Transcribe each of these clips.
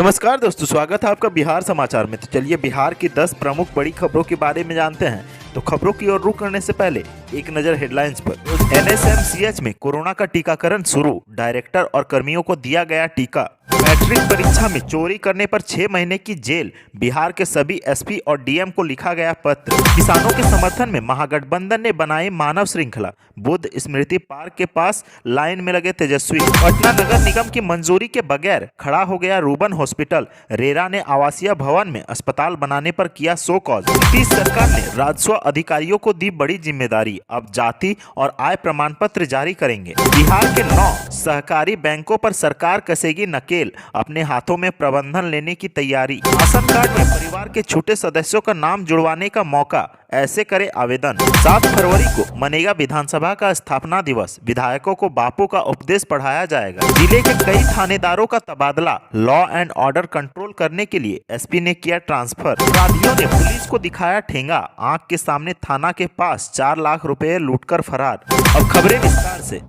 नमस्कार दोस्तों, स्वागत है आपका बिहार समाचार में। तो चलिए बिहार की 10 प्रमुख बड़ी खबरों के बारे में जानते हैं। तो खबरों की ओर रुख करने से पहले एक नजर हेडलाइंस पर। एनएसएमसीएच में कोरोना का टीकाकरण शुरू, डायरेक्टर और कर्मियों को दिया गया टीका। मैट्रिक परीक्षा में चोरी करने पर 6 महीने की जेल, बिहार के सभी एसपी और डीएम को लिखा गया पत्र। किसानों के समर्थन में महागठबंधन ने बनाई मानव श्रृंखला, बुद्ध स्मृति पार्क के पास लाइन में लगे तेजस्वी। पटना नगर निगम की मंजूरी के बगैर खड़ा हो गया रूबन हॉस्पिटल, रेरा ने आवासीय भवन में अस्पताल बनाने पर किया शो कॉज। नीतीश सरकार ने राजस्व अधिकारियों को दी बड़ी जिम्मेदारी, अब जाति और आय प्रमाण पत्र जारी करेंगे। बिहार के 9 सहकारी बैंकों पर सरकार कसेगी नकेल, अपने हाथों में प्रबंधन लेने की तैयारी। राशन कार्ड में परिवार के छोटे सदस्यों का नाम जुड़वाने का मौका, ऐसे करे आवेदन। 7 फरवरी को मनेगा विधानसभा का स्थापना दिवस, विधायकों को बापू का उपदेश पढ़ाया जाएगा। जिले के कई थानेदारों का तबादला, लॉ एंड ऑर्डर कंट्रोल करने के लिए एसपी ने किया ट्रांसफर। अपराधियों ने पुलिस को दिखाया ठेंगा, आंख के सामने थाना के पास 4 लाख रुपए लूटकर फरार। अब खबरें विस्तार से।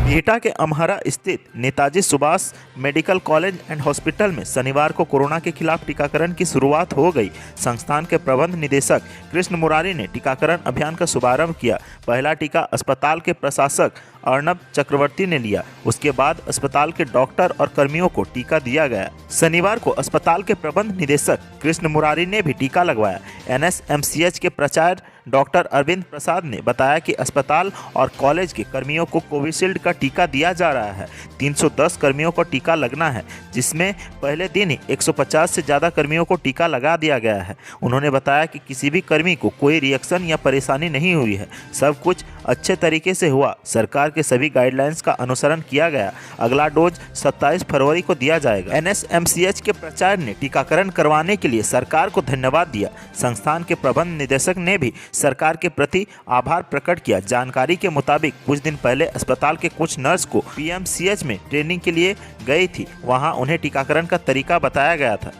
एटा के अमहरा स्थित Netaji Subhash medical college and hospital में शनिवार को कोरोना के खिलाफ टीकाकरण की शुरुआत हो गई। संस्थान के प्रबंध निदेशक कृष्ण मुरारी ने टीकाकरण अभियान का शुभारंभ किया। पहला टीका अस्पताल के प्रशासक अर्नब चक्रवर्ती ने लिया, उसके बाद अस्पताल के डॉक्टर और कर्मियों को टीका दिया गया। शनिवार को अस्पताल के प्रबंध निदेशक कृष्ण मुरारी ने भी टीका लगवाया। एनएसएमसीएच के प्राचार्य डॉक्टर अरविंद प्रसाद ने बताया कि अस्पताल और कॉलेज के कर्मियों को कोविशील्ड का टीका दिया जा रहा है। 310 कर्मियों को टीका लगना है, जिसमें पहले दिन ही 150 से ज़्यादा कर्मियों को टीका लगा दिया गया है। उन्होंने बताया कि किसी भी कर्मी को कोई रिएक्शन या परेशानी नहीं हुई है, सब कुछ अच्छे तरीके से हुआ। सरकार के सभी गाइडलाइंस का अनुसरण किया गया। अगला डोज 27 फरवरी को दिया जाएगा। एनएसएमसीएच के प्राचार्य ने टीकाकरण करवाने के लिए सरकार को धन्यवाद दिया। संस्थान के प्रबंध निदेशक ने भी सरकार के प्रति आभार प्रकट किया। जानकारी के मुताबिक कुछ दिन पहले अस्पताल के कुछ नर्स को पीएमसीएच में ट्रेनिंग के लिए गई थी, वहां उन्हें टीकाकरण का तरीका बताया गया था।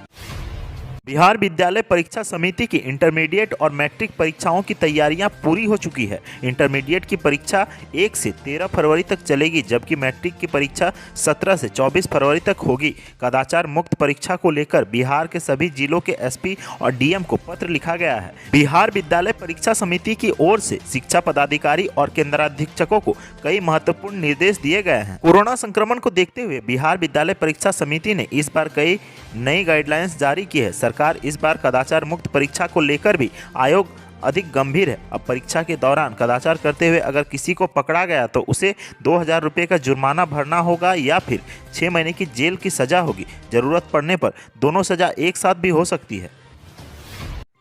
बिहार विद्यालय परीक्षा समिति की इंटरमीडिएट और मैट्रिक परीक्षाओं की तैयारियां पूरी हो चुकी है। इंटरमीडिएट की परीक्षा 1 से 13 फरवरी तक चलेगी, जबकि मैट्रिक की परीक्षा 17 से 24 फरवरी तक होगी। कदाचार मुक्त परीक्षा को लेकर बिहार के सभी जिलों के एसपी और डीएम को पत्र लिखा गया है। बिहार विद्यालय परीक्षा समिति की ओर से शिक्षा पदाधिकारी और केंद्राधीक्षकों को कई महत्वपूर्ण निर्देश दिए गए हैं। कोरोना संक्रमण को देखते हुए बिहार विद्यालय परीक्षा समिति ने इस बार कई नई गाइडलाइंस जारी की है। सरकार इस बार कदाचार मुक्त परीक्षा को लेकर भी आयोग अधिक गंभीर है। अब परीक्षा के दौरान कदाचार करते हुए अगर किसी को पकड़ा गया तो उसे 2000 रुपये का जुर्माना भरना होगा या फिर 6 महीने की जेल की सजा होगी। जरूरत पड़ने पर दोनों सजा एक साथ भी हो सकती है।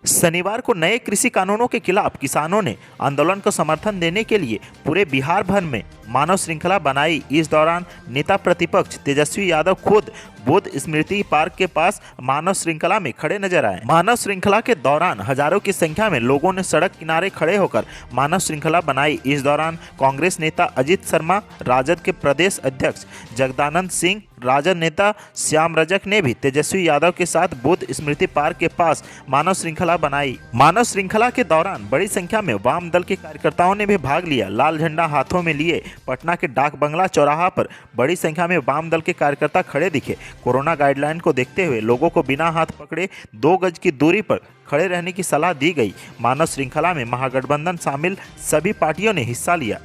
शनिवार को नए कृषि कानूनों के खिलाफ किसानों ने आंदोलन को समर्थन देने के लिए पूरे बिहार भर में मानव श्रृंखला बनाई। इस दौरान नेता प्रतिपक्ष तेजस्वी यादव खुद बुद्ध स्मृति पार्क के पास मानव श्रृंखला में खड़े नजर आए। मानव श्रृंखला के दौरान हजारों की संख्या में लोगों ने सड़क किनारे खड़े होकर मानव श्रृंखला बनाई। इस दौरान कांग्रेस नेता अजित शर्मा, राजद के प्रदेश अध्यक्ष जगदानंद सिंह, राजद नेता श्याम रजक ने भी तेजस्वी यादव के साथ बुद्ध स्मृति पार्क के पास मानव श्रृंखला बनाई। मानव श्रृंखला के दौरान बड़ी संख्या में वाम दल के कार्यकर्ताओं ने भी भाग लिया। लाल झंडा हाथों में लिए पटना के डाक बंगला चौराहा पर बड़ी संख्या में वाम दल के कार्यकर्ता खड़े दिखे। कोरोना गाइडलाइन को देखते हुए लोगों को बिना हाथ पकड़े 2 गज की दूरी पर खड़े रहने की सलाह दी गई। मानव श्रृंखला में महागठबंधन शामिल सभी पार्टियों ने हिस्सा लिया।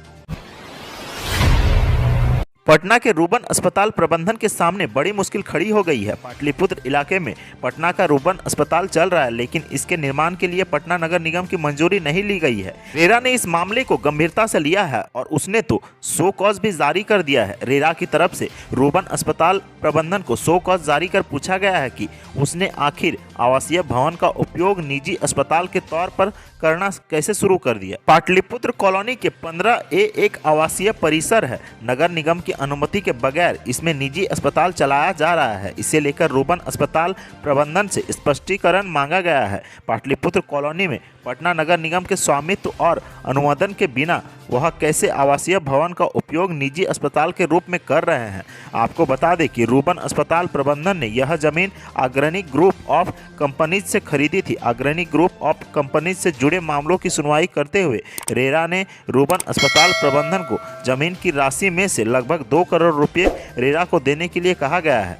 पटना के रूबन अस्पताल प्रबंधन के सामने बड़ी मुश्किल खड़ी हो गई है। पाटलिपुत्र इलाके में पटना का रूबन अस्पताल चल रहा है, लेकिन इसके निर्माण के लिए पटना नगर निगम की मंजूरी नहीं ली गई है। रेरा ने इस मामले को गंभीरता से लिया है और उसने तो शो कॉज भी जारी कर दिया है। रेरा की तरफ से रूबन अस्पताल प्रबंधन को शो कॉज जारी कर पूछा गया है कि उसने आखिर आवासीय भवन का उपयोग निजी अस्पताल के तौर पर करना कैसे शुरू कर दिया। पाटलिपुत्र कॉलोनी के 15A एक आवासीय परिसर है। नगर निगम की अनुमति के बगैर इसमें निजी अस्पताल चलाया जा रहा है। इसे लेकर रूबन अस्पताल प्रबंधन से स्पष्टीकरण मांगा गया है। पाटलिपुत्र कॉलोनी में पटना नगर निगम के स्वामित्व और अनुमोदन के बिना वह कैसे आवासीय भवन का उपयोग निजी अस्पताल के रूप में कर रहे हैं। आपको बता दें कि रूबन अस्पताल प्रबंधन ने यह जमीन अग्रणी ग्रुप ऑफ कंपनीज से खरीदी थी। अग्रणी ग्रुप ऑफ कंपनीज से जुड़े मामलों की सुनवाई करते हुए रेरा ने रूबन अस्पताल प्रबंधन को जमीन की राशि में से लगभग 2 करोड़ रुपये रेरा को देने के लिए कहा गया है।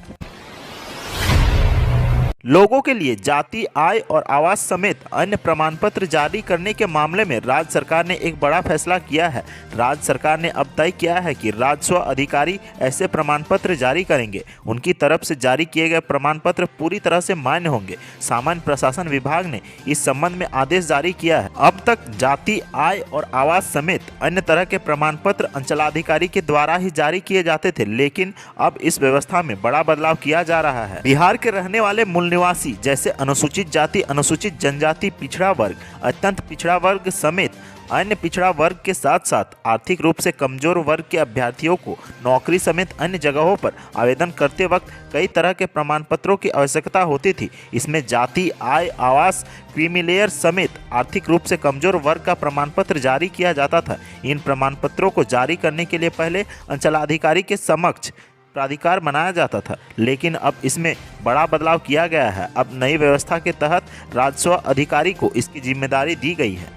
लोगों के लिए जाति, आय और आवास समेत अन्य प्रमाण पत्र जारी करने के मामले में राज्य सरकार ने एक बड़ा फैसला किया है। राज्य सरकार ने अब तय किया है कि राजस्व अधिकारी ऐसे प्रमाण पत्र जारी करेंगे। उनकी तरफ से जारी किए गए प्रमाण पत्र पूरी तरह से मान्य होंगे। सामान्य प्रशासन विभाग ने इस संबंध में आदेश जारी किया है। अब तक जाति, आय और आवास समेत अन्य तरह के प्रमाण पत्र अंचलाधिकारी के द्वारा ही जारी किए जाते थे, लेकिन अब इस व्यवस्था में बड़ा बदलाव किया जा रहा है। बिहार के रहने वाले मूल निवासी जैसे अनुसूचित जाति, अनुसूचित जनजाति, पिछड़ा वर्ग, अत्यंत पिछड़ा वर्ग समेत अन्य पिछड़ा वर्ग के साथ साथ आर्थिक रूप से कमजोर वर्ग के अभ्यर्थियों को नौकरी समेत अन्य जगहों पर आवेदन करते वक्त कई तरह के प्रमाण पत्रों की आवश्यकता होती थी। इसमें जाति, आय, आवास, क्रीमी लेयर समेत आर्थिक रूप से कमजोर वर्ग का प्रमाण पत्र जारी किया जाता था। इन प्रमाण पत्रों को जारी करने के लिए पहले अंचलाधिकारी के समक्ष प्राधिकार बनाया जाता था, लेकिन अब इसमें बड़ा बदलाव किया गया है। अब नई व्यवस्था के तहत राजस्व अधिकारी को इसकी जिम्मेदारी दी गई है।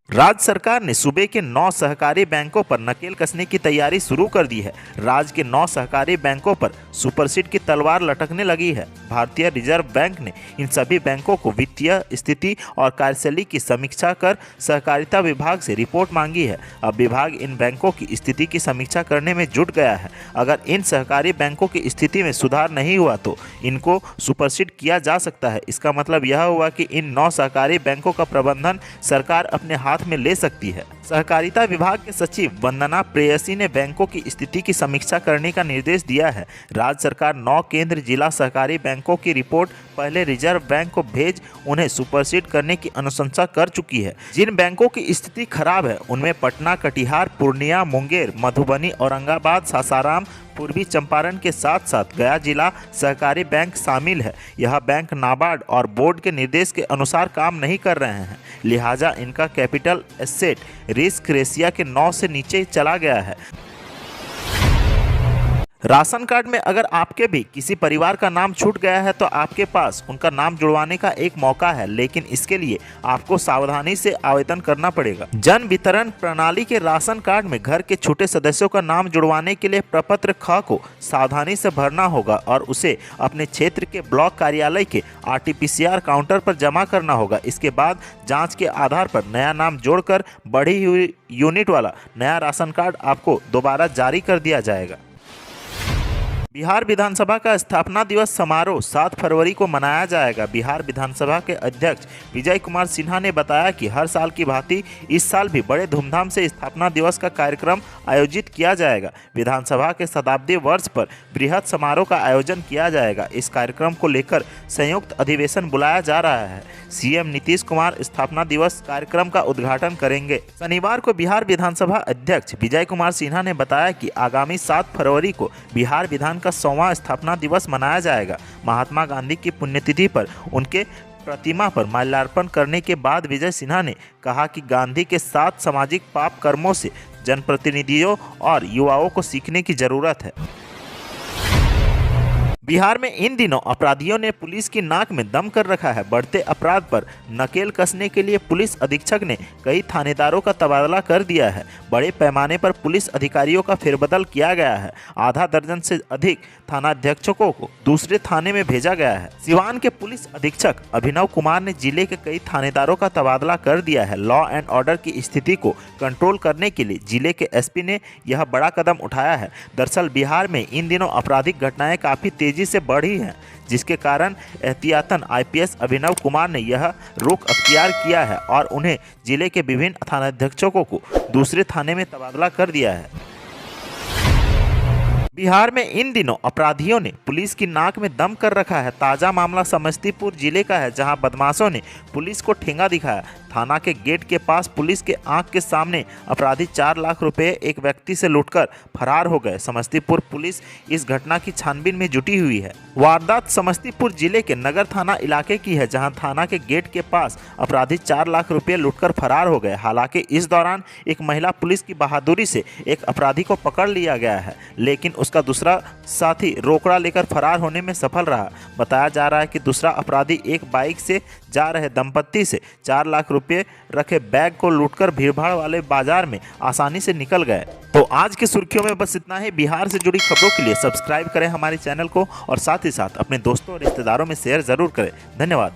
राज्य सरकार ने सूबे के 9 सहकारी बैंकों पर नकेल कसने की तैयारी शुरू कर दी है। राज्य के 9 सहकारी बैंकों पर सुपरसीड की तलवार लटकने लगी है। भारतीय रिजर्व बैंक ने इन सभी बैंकों को वित्तीय स्थिति और कार्यशैली की समीक्षा कर सहकारिता विभाग से रिपोर्ट मांगी है। अब विभाग इन बैंकों की स्थिति की समीक्षा करने में जुट गया है। अगर इन सहकारी बैंकों की स्थिति में सुधार नहीं हुआ तो इनको सुपरसीड किया जा सकता है। इसका मतलब यह हुआ कि इन 9 सहकारी बैंकों का प्रबंधन सरकार अपने हाथ में ले सकती है। सहकारिता विभाग के सचिव वंदना प्रेयसी ने बैंकों की स्थिति की समीक्षा करने का निर्देश दिया है। राज्य सरकार 9 केंद्र जिला सहकारी बैंकों की रिपोर्ट पहले रिजर्व बैंक को भेज उन्हें सुपरसीड करने की अनुशंसा कर चुकी है। जिन बैंकों की स्थिति खराब है उनमें पटना, कटिहार, पूर्णिया, मुंगेर, मधुबनी, औरंगाबाद, सासाराम, पूर्वी चंपारण के साथ साथ गया जिला सहकारी बैंक शामिल है। यह बैंक नाबार्ड और बोर्ड के निर्देश के अनुसार काम नहीं कर रहे हैं, लिहाजा इनका कैपिटल एसेट रिस्क रेशियो के 9 से नीचे चला गया है। राशन कार्ड में अगर आपके भी किसी परिवार का नाम छूट गया है तो आपके पास उनका नाम जुड़वाने का एक मौका है, लेकिन इसके लिए आपको सावधानी से आवेदन करना पड़ेगा। जन वितरण प्रणाली के राशन कार्ड में घर के छोटे सदस्यों का नाम जुड़वाने के लिए प्रपत्र ख को सावधानी से भरना होगा और उसे अपने क्षेत्र के ब्लॉक कार्यालय के RT-PCR काउंटर पर जमा करना होगा। इसके बाद जाँच के आधार पर नया नाम जोड़कर बढ़ी हुई यूनिट वाला नया राशन कार्ड आपको दोबारा जारी कर दिया जाएगा। बिहार विधानसभा का स्थापना दिवस समारोह 7 फरवरी को मनाया जाएगा। बिहार विधानसभा के अध्यक्ष विजय कुमार सिन्हा ने बताया कि हर साल की भांति इस साल भी बड़े धूमधाम से स्थापना दिवस का कार्यक्रम आयोजित किया जाएगा। विधानसभा के शताब्दी वर्ष पर बृहद समारोह का आयोजन किया जाएगा। इस कार्यक्रम को लेकर संयुक्त अधिवेशन बुलाया जा रहा है। सीएम नीतीश कुमार स्थापना दिवस कार्यक्रम का उद्घाटन करेंगे। शनिवार को बिहार विधानसभा अध्यक्ष विजय कुमार सिन्हा ने बताया कि आगामी 7 फरवरी को बिहार विधान का 100वां स्थापना दिवस मनाया जाएगा। महात्मा गांधी की पुण्यतिथि पर उनके प्रतिमा पर माल्यार्पण करने के बाद विजय सिन्हा ने कहा कि गांधी के 7 सामाजिक पाप कर्मों से जनप्रतिनिधियों और युवाओं को सीखने की जरूरत है। बिहार में इन दिनों अपराधियों ने पुलिस की नाक में दम कर रखा है। बढ़ते अपराध पर नकेल कसने के लिए पुलिस अधीक्षक ने कई थानेदारों का तबादला कर दिया है। बड़े पैमाने पर पुलिस अधिकारियों का फेरबदल किया गया है। आधा दर्जन से अधिक थानाध्यक्षों को दूसरे थाने में भेजा गया है। सिवान के पुलिस अधीक्षक अभिनव कुमार ने जिले के कई थानेदारों का तबादला कर दिया है। लॉ एंड ऑर्डर की स्थिति को कंट्रोल करने के लिए जिले के एसपी ने यह बड़ा कदम उठाया है। दरअसल बिहार में इन दिनों आपराधिक घटनाएं काफी तेजी से बढ़ी हैं, जिसके कारण एहतियातन आईपीएस अभिनव कुमार ने यह रुख अख्तियार किया है और उन्हें जिले के विभिन्न थानाध्यक्षों को दूसरे थाने में तबादला कर दिया है। बिहार में इन दिनों अपराधियों ने पुलिस की नाक में दम कर रखा है। ताजा मामला समस्तीपुर जिले का है, जहां बदमाशों ने पुलिस को ठेंगा दिखाया। थाना के गेट के पास पुलिस के आंख के सामने अपराधी 4 लाख रुपए एक व्यक्ति से लूटकर फरार हो गए। समस्तीपुर पुलिस इस घटना की छानबीन में जुटी हुई है। वारदात समस्तीपुर जिले के नगर थाना इलाके की है, जहां थाना के गेट के पास अपराधी 4 लाख रुपए लूटकर फरार हो गए। हालांकि इस दौरान एक महिला पुलिस की बहादुरी से एक अपराधी को पकड़ लिया गया है, लेकिन उसका दूसरा साथी रोकड़ा लेकर फरार होने में सफल रहा। बताया जा रहा है कि दूसरा अपराधी एक बाइक से जा रहे दंपत्ति से 4 लाख रुपए रखे बैग को लूटकर भीड़भाड़ वाले बाजार में आसानी से निकल गए। तो आज की सुर्खियों में बस इतना ही। बिहार से जुड़ी खबरों के लिए सब्सक्राइब करें हमारे चैनल को और साथ ही साथ अपने दोस्तों और रिश्तेदारों में शेयर जरूर करें। धन्यवाद।